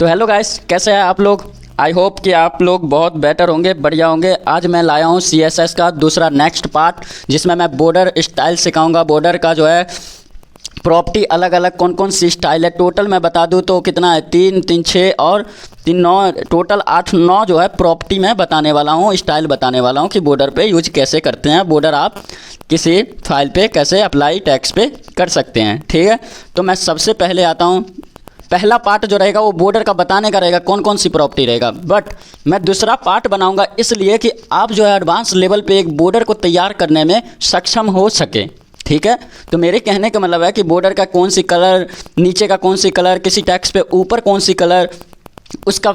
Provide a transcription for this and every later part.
तो hello guys, कैसे हैं आप लोग। आई होप कि आप लोग बहुत बेटर होंगे, बढ़िया होंगे। आज मैं लाया हूँ CSS का दूसरा नेक्स्ट पार्ट, जिसमें मैं बॉर्डर स्टाइल सिखाऊंगा। बॉर्डर का जो है प्रॉपर्टी अलग अलग कौन कौन सी स्टाइल है, टोटल मैं बता दूं तो कितना है, 3 3 6 और 3 9, टोटल 8 9 जो है प्रॉपर्टी मैं बताने वाला हूँ, स्टाइल बताने वाला हूँ कि बॉर्डर पे यूज कैसे करते हैं। बॉर्डर आप किसी फाइल पे कैसे अप्लाई टेक्स्ट पे कर सकते हैं, ठीक है। तो मैं सबसे पहले आता हूँ, पहला पार्ट जो रहेगा वो बॉर्डर का बताने का रहेगा, कौन कौन सी प्रॉपर्टी रहेगा। बट मैं दूसरा पार्ट बनाऊंगा इसलिए कि आप जो है एडवांस लेवल पे एक बॉर्डर को तैयार करने में सक्षम हो सके, ठीक है। तो मेरे कहने का मतलब है कि बॉर्डर का कौन सी कलर, नीचे का कौन सी कलर, किसी टेक्स्ट पे ऊपर कौन सी कलर, उसका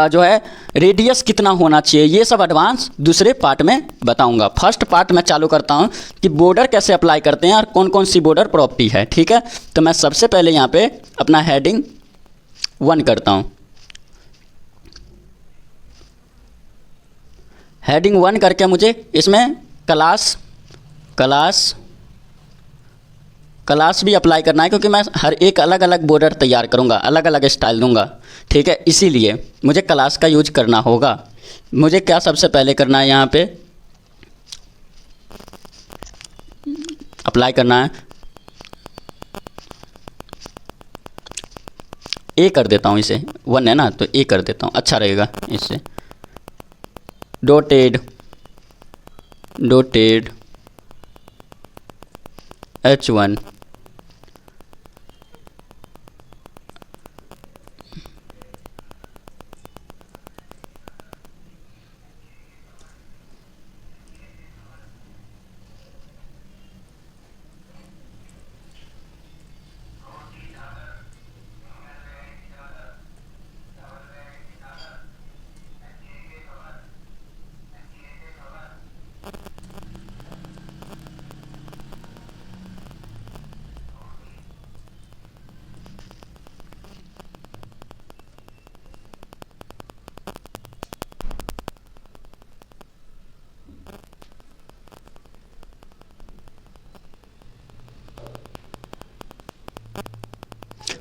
जो है रेडियस कितना होना चाहिए, ये सब एडवांस दूसरे पार्ट में बताऊंगा। फर्स्ट पार्ट मैं चालू करता हूं कि बॉर्डर कैसे अप्लाई करते हैं और कौन कौन सी बॉर्डर प्रॉपर्टी है, ठीक है। तो मैं सबसे पहले यहाँ पे अपना हेडिंग 1 करता हूँ। हेडिंग 1 करके मुझे इसमें क्लास भी अप्लाई करना है, क्योंकि मैं हर एक अलग अलग बॉर्डर तैयार करूँगा, अलग अलग स्टाइल दूंगा, ठीक है। इसीलिए मुझे क्लास का यूज करना होगा। मुझे क्या सबसे पहले करना है, यहाँ पे अप्लाई करना है, ए कर देता हूँ, इसे 1 है ना तो ए कर देता हूँ, अच्छा रहेगा इससे। डॉटेड H1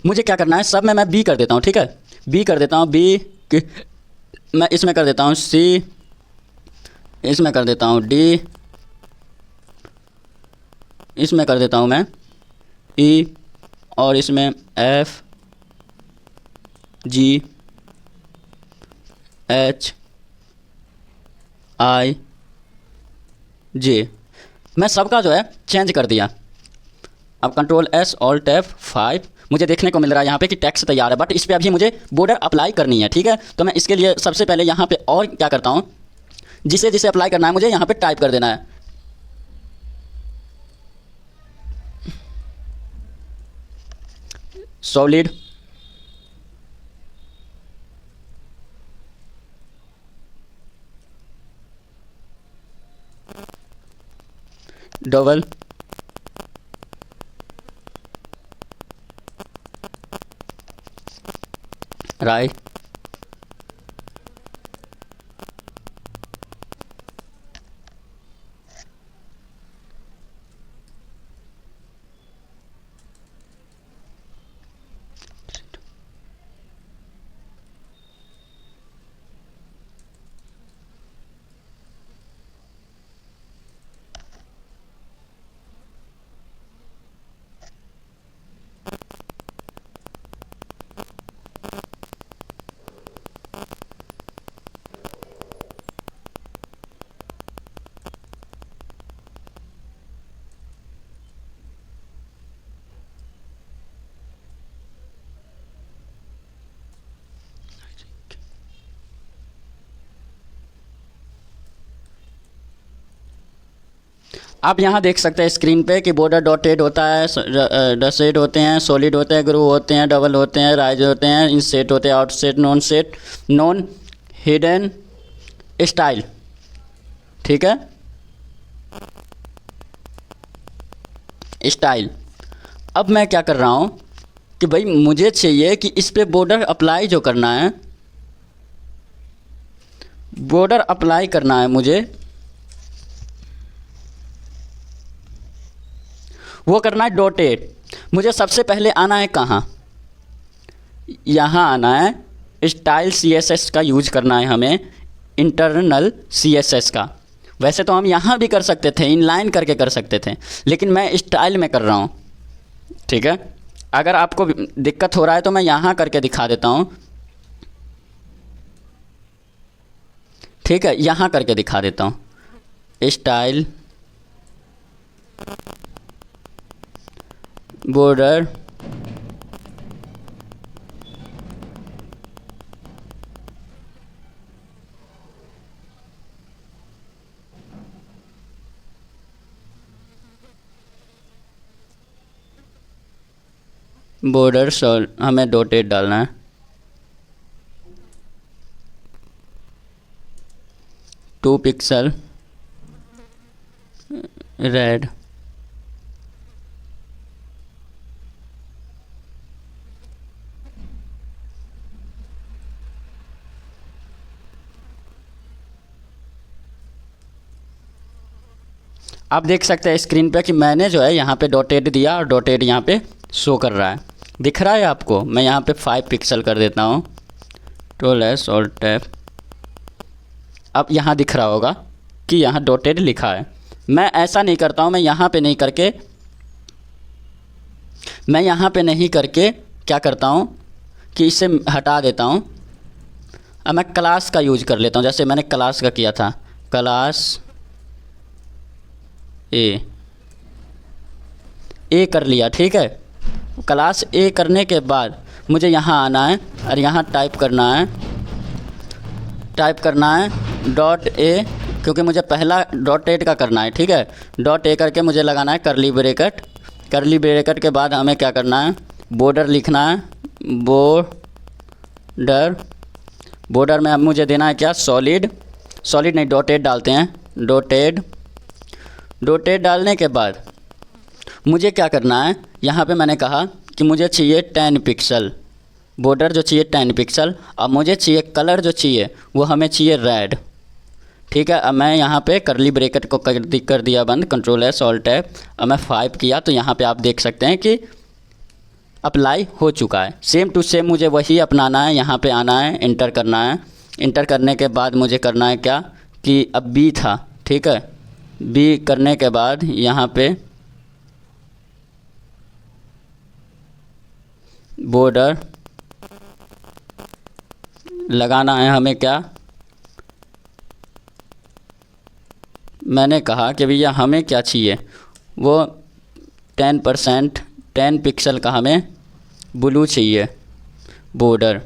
मुझे क्या करना है, सब में मैं बी कर देता हूँ, ठीक है। बी कर देता हूँ, मैं इसमें कर देता हूँ सी, इसमें कर देता हूँ डी, इसमें कर देता हूँ मैं ई, और इसमें एफ जी एच आई जे, मैं सबका जो है चेंज कर दिया। अब कंट्रोल S Alt F5 मुझे देखने को मिल रहा है यहाँ पे कि टेक्स्ट तैयार है, बट इस पर अभी मुझे बॉर्डर अप्लाई करनी है, ठीक है। तो मैं इसके लिए सबसे पहले यहाँ पे और क्या करता हूँ, जिसे जिसे अप्लाई करना है मुझे यहाँ पे टाइप कर देना है। सॉलिड, डबल, राइट, आप यहाँ देख सकते हैं स्क्रीन पे कि बॉर्डर डॉटेड होता है, डसेड होते हैं, सॉलिड होते हैं, ग्रू होते हैं, डबल होते हैं, राइज होते हैं, इनसेट होते हैं, आउटसेट, नॉन हिडन स्टाइल, ठीक है। स्टाइल, अब मैं क्या कर रहा हूँ कि भाई मुझे चाहिए कि इस पे बॉर्डर अप्लाई जो करना है, बॉर्डर अप्लाई करना है मुझे, वो करना है डॉटेड। मुझे सबसे पहले आना है कहाँ, यहाँ आना है, स्टाइल CSS का यूज करना है हमें, इंटरनल CSS का। वैसे तो हम यहाँ भी कर सकते थे, इनलाइन करके कर सकते थे, लेकिन मैं स्टाइल में कर रहा हूँ। ठीक है, अगर आपको दिक्कत हो रहा है तो मैं यहाँ करके दिखा देता हूँ। ठीक है, यहाँ करके दिखा देता हूँ। स्टाइल बॉर्डर बॉर्डर हमें डॉटेड डालना है, 2 पिक्सल रेड। आप देख सकते हैं स्क्रीन पे कि मैंने जो है यहाँ पे डॉटेड दिया और डॉटेड यहाँ पे शो कर रहा है, दिख रहा है आपको। मैं यहाँ पे 5 पिक्सल कर देता हूँ, Ctrl+S और टैप। अब यहाँ दिख रहा होगा कि यहाँ डॉटेड लिखा है। मैं ऐसा नहीं करता हूँ, मैं यहाँ पे नहीं करके क्या करता हूँ कि इसे हटा देता हूँ। अब मैं क्लास का यूज कर लेता हूँ, जैसे मैंने क्लास का किया था, क्लास ए कर लिया। ठीक है, क्लास ए करने के बाद मुझे यहाँ आना है और यहाँ टाइप करना है डॉट ए, क्योंकि मुझे पहला डॉट एड का करना है। ठीक है, डॉट ए करके मुझे लगाना है करली ब्रेकेट। करली ब्रेकेट के बाद हमें क्या करना है, बॉर्डर लिखना है। बॉर्डर में अब मुझे देना है क्या, सॉलिड नहीं, डॉट एड डालते हैं। डॉट एड डालने के बाद मुझे क्या करना है, यहाँ पे मैंने कहा कि मुझे चाहिए 10 पिक्सल बॉर्डर, जो चाहिए 10 पिक्सल। अब मुझे चाहिए कलर, जो चाहिए वो हमें चाहिए रेड। ठीक है, अब मैं यहाँ पे करली ब्रेकेट को कर दिया बंद, Ctrl+S Alt टैप। अब मैं 5 किया तो यहाँ पे आप देख सकते हैं कि अप्लाई हो चुका है। सेम टू सेम मुझे वही अपनाना है, यहाँ पे आना है, इंटर करना है। इंटर करने के बाद मुझे करना है क्या कि अब बी था। ठीक है, बी करने के बाद यहाँ पे बॉर्डर लगाना है हमें क्या, मैंने कहा कि भैया हमें क्या चाहिए, वो 10 पिक्सल का हमें ब्लू चाहिए बॉर्डर।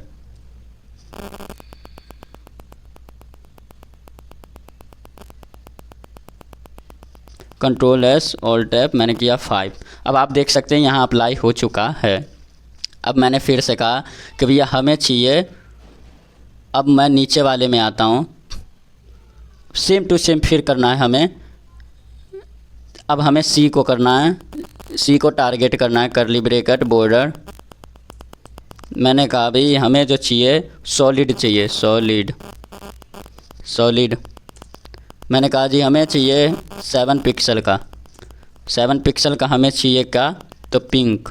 Ctrl+S Alt टैप मैंने किया 5। अब आप देख सकते हैं यहाँ अप्लाई हो चुका है। अब मैंने फिर से कहा कि भैया हमें चाहिए, अब मैं नीचे वाले में आता हूँ, सेम टू सेम फिर करना है हमें। अब हमें सी को करना है, सी को टारगेट करना है, करली ब्रेकेट बॉर्डर। मैंने कहा भाई हमें जो चाहिए सॉलिड चाहिए, सॉलिड। मैंने कहा जी हमें चाहिए 7 पिक्सल का, 7 पिक्सल का हमें चाहिए क्या, तो पिंक।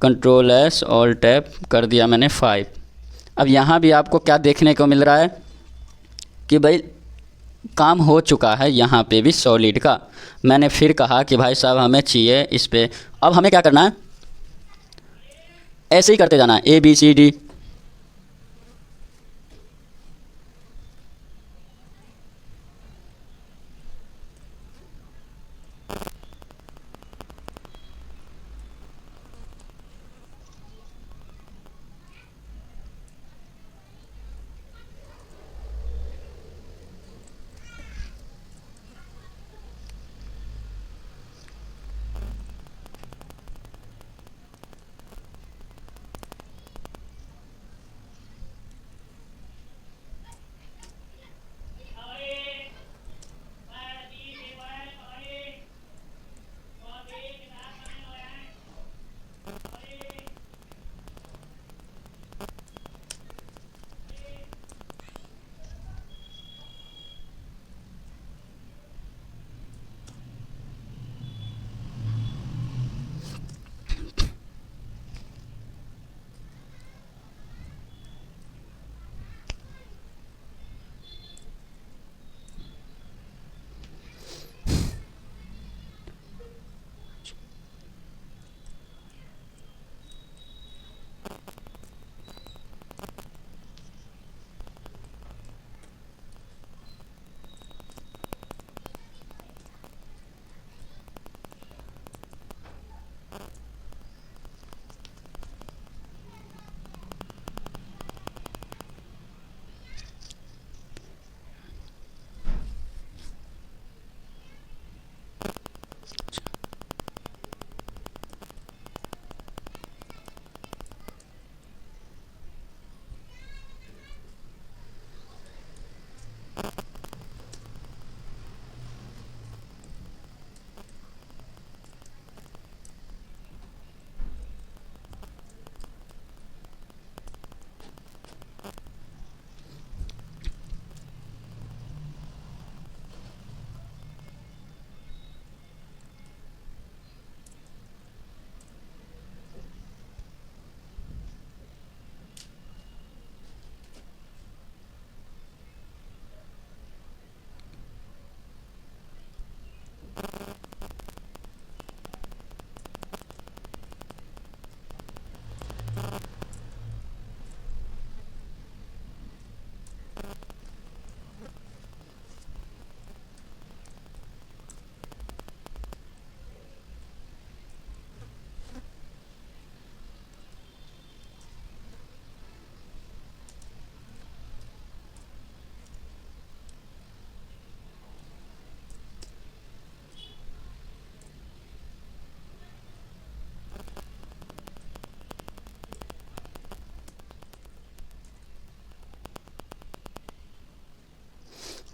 Ctrl+S Alt टैप कर दिया मैंने 5। अब यहाँ भी आपको क्या देखने को मिल रहा है कि भाई काम हो चुका है यहाँ पे भी सॉलिड का। मैंने फिर कहा कि भाई साहब हमें चाहिए इस पे। अब हमें क्या करना है, ऐसे ही करते जाना है, ABCD।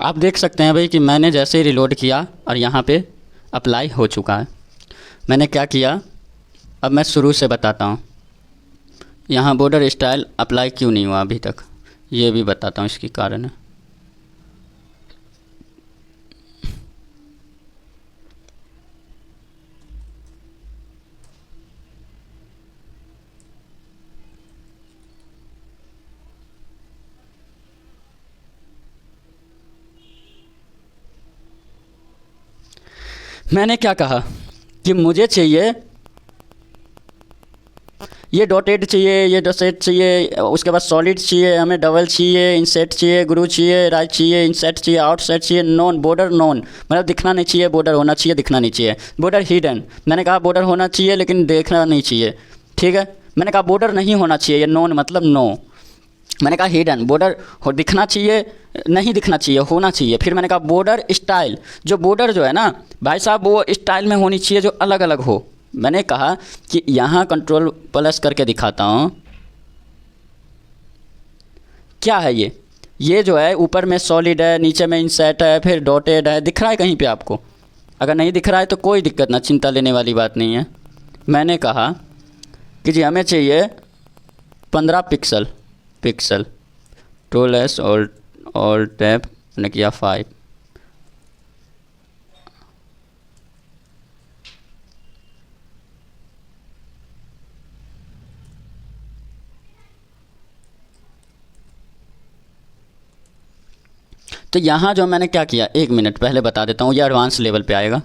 आप देख सकते हैं भाई कि मैंने जैसे ही रिलोड किया और यहाँ पे अप्लाई हो चुका है। मैंने क्या किया, अब मैं शुरू से बताता हूँ। यहाँ बॉर्डर स्टाइल अप्लाई क्यों नहीं हुआ अभी तक, ये भी बताता हूँ इसकी कारण है। मैंने क्या कहा कि मुझे चाहिए ये डॉटेड चाहिए, ये डॉसेट चाहिए, उसके बाद सॉलिड चाहिए, हमें डबल चाहिए, इनसेट चाहिए, ग्रू चाहिए, राइट चाहिए, इनसेट चाहिए, आउटसेट चाहिए, नॉन बॉर्डर नॉन मतलब दिखना नहीं चाहिए, बॉर्डर होना चाहिए, दिखना नहीं चाहिए, बॉर्डर हिडन। मैंने कहा बॉर्डर होना चाहिए लेकिन देखना नहीं चाहिए, ठीक है। मैंने कहा बॉर्डर नहीं होना चाहिए, ये नॉन मतलब नो। मैंने कहा हिडन बॉर्डर दिखना चाहिए, नहीं दिखना चाहिए, होना चाहिए। फिर मैंने कहा बॉर्डर स्टाइल, जो बॉर्डर जो है ना भाई साहब वो स्टाइल में होनी चाहिए जो अलग अलग हो। मैंने कहा कि यहाँ कंट्रोल प्लस करके दिखाता हूँ, क्या है ये जो है ऊपर में सॉलिड है, नीचे में इंसेट है, फिर डॉटेड है, दिख रहा है कहीं पे आपको? अगर नहीं दिख रहा है तो कोई दिक्कत ना, चिंता लेने वाली बात नहीं है। मैंने कहा कि जी हमें चाहिए 15 pixel tool S all tap मैंने किया 5। तो यहाँ जो मैंने क्या किया, 1 मिनट पहले बता देता हूँ, ये एडवांस लेवल पे आएगा।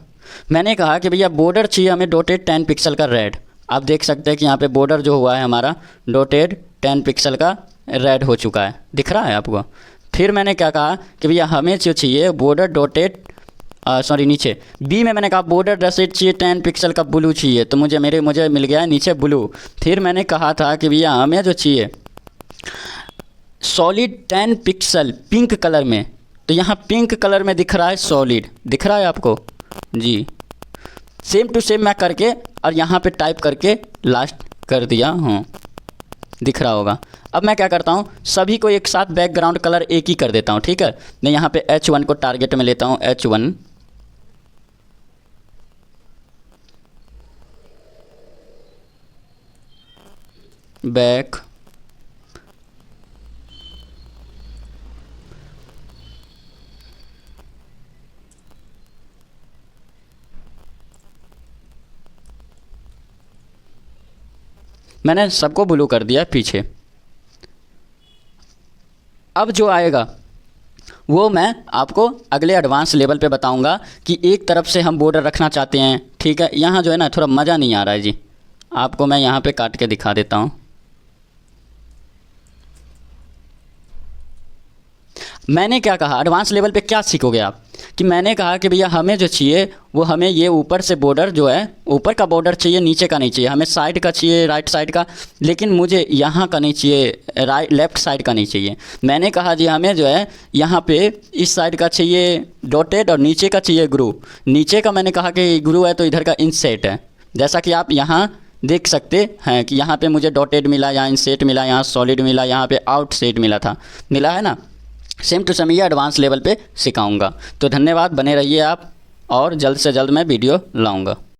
मैंने कहा कि भैया बॉर्डर चाहिए हमें डॉटेड 10 पिक्सल का रेड। आप देख सकते हैं कि यहाँ पे बॉर्डर जो हुआ है हमारा डॉटेड 10 पिक्सल का रेड हो चुका है, दिख रहा है आपको। फिर मैंने क्या कहा कि भैया हमें जो चाहिए बॉर्डर डॉटेड सॉरी नीचे बी में मैंने कहा बॉर्डर डॉटेड चाहिए 10 पिक्सल का ब्लू चाहिए, तो मुझे मिल गया नीचे ब्लू। फिर मैंने कहा था कि भैया हमें जो चाहिए सॉलिड 10 पिक्सल पिंक कलर में, तो यहाँ पिंक कलर में दिख रहा है सॉलिड, दिख रहा है आपको जी। सेम टू सेम मैं करके और यहाँ पे टाइप करके लास्ट कर दिया हूँ, दिख रहा होगा। अब मैं क्या करता हूँ, सभी को एक साथ बैकग्राउंड कलर एक ही कर देता हूँ, ठीक है। मैं यहाँ पे H1 को टारगेट में लेता हूँ, H1 बैक मैंने सबको ब्लू कर दिया पीछे। अब जो आएगा वो मैं आपको अगले एडवांस लेवल पे बताऊंगा कि एक तरफ से हम बॉर्डर रखना चाहते हैं, ठीक है। यहाँ जो है ना थोड़ा मज़ा नहीं आ रहा है जी, आपको मैं यहाँ पे काट के दिखा देता हूँ। मैंने क्या कहा, एडवांस लेवल पे क्या सीखोगे आप, कि मैंने कहा कि भैया हमें जो चाहिए वो हमें ये ऊपर से बॉर्डर जो है ऊपर का बॉर्डर चाहिए, नीचे का नहीं चाहिए। हमें साइड का चाहिए, राइट साइड का, लेकिन मुझे यहाँ का नहीं चाहिए, लेफ़्ट साइड का नहीं चाहिए। मैंने कहा जी हमें जो है यहाँ पे इस साइड का चाहिए डॉटेड और नीचे का चाहिए ग्रू। नीचे का मैंने कहा कि ग्रू है तो इधर का इनसेट है, जैसा कि आप यहाँ देख सकते हैं कि यहाँ पे मुझे डॉटेड मिला, यहाँ इनसेट मिला, यहाँ सॉलिड मिला, यहाँ पे आउटसेट मिला है ना। सेम टू सेम ये एडवांस लेवल पे सिखाऊंगा। तो धन्यवाद, बने रहिए आप और जल्द से जल्द मैं वीडियो लाऊंगा।